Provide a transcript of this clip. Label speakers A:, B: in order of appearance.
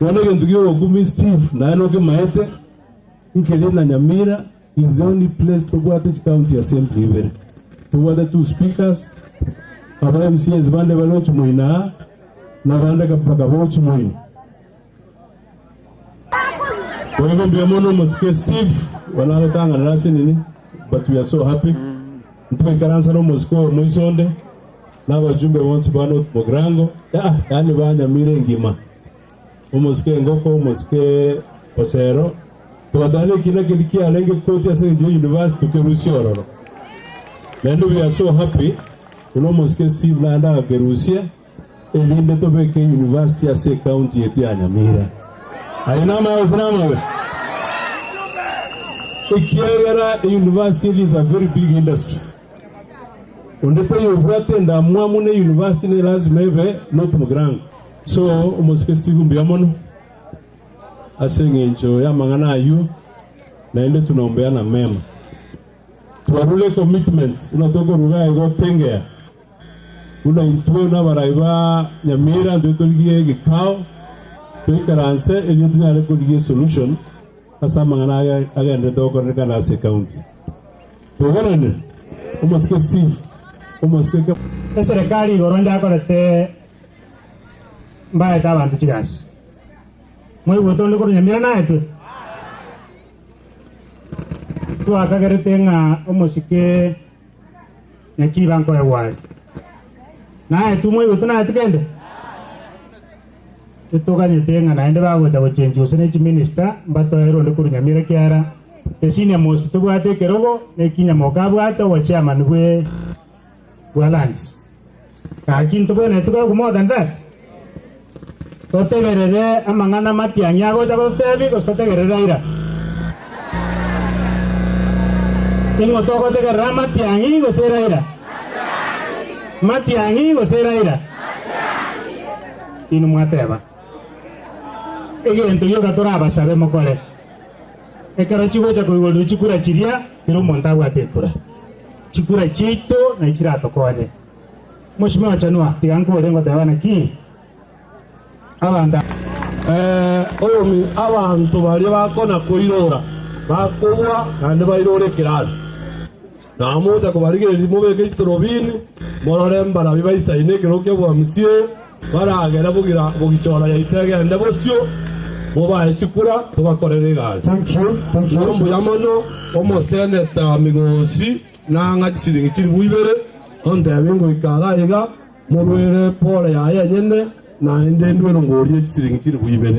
A: Wale ndugu Gumi Steve na enoke maete nkele na Nyamira is the only place to go to county assembly very. To wada two speakers aba MCs bande balochu moina na bande kapaka bochu moina. Wewe mbiamono Mosque Steve wanalotanga nasi nini, but we are so happy. Mtume karansa no Mosque Moisonde na wajumbe wonsi bano Mogrango yani banya Nyamira ngima. Mosque Ngoko, Mosque Posero, tuwadale kila kilikia alenge kocha St. John University Kerusia ororo. And we are so happy, Mosque Steve na anda Kerusia, elinde tobeke University ya St. County yetu ya Nyamira. Ainama we. Ikiagara university is a very big industry. Undepe yobwate ndamwamune university ne lazima eve North Mogrango. So Mosque Steve mbiamono asenge ncho ya mangana ayu na ende tunaombeana mema. Tuwarule commitment unatoko ruga ego tengea. Una intuo na baraiba Nyamira ndio tuligie gikao. Tuikaranse ili tunale kuligie solution asa mangana aga ende toko reka na se county. Tuwarane Mosque Steve Mosque
B: serikali goronda korete mbaya ta bantu chigasi mwe botondo ko Nyamira na etu tu akagerete nga Mosque nyakiba nko ewa na etu mwe botona atikende etoka nyetenga na ende bago ta change usene chi minister mbato ero ndo ko Nyamira kiara esine most to bwate kerogo ne kinya mokabu ata wa chairman we lands ka kinto bene to go more than that. Tote gerere amangana matiangi ago jago tebi kostote gerere ira. Tengo toko te gerere matiangi go sera ira. Matiangi go sera ira. Inu mwateba. Ege ento yo gatora basabe mokole. Ekara chigo cha kuigo chikura chiria pero monta watekura. Chikura chito na ichira tokode. Mheshimiwa Chanua tiganko rengo tabana ki. Abanda
A: oyomi abantu bali bakona kuirora bakuwa kandi bairore kirasi na muta kubarigire limubeke itorobini mororemba na bibayisaine kirokye bwa msie baragera bugichora yaitege ndabosyo mubaye chikura tubakorere gazi.
B: Thank you.
A: Mbuyamono omoseneta migosi na ngachisiringi chiri buibere onde abingo ikara ega murwere pole ya nyene na ende ndwero ngoriye chisiringi chiri buibere.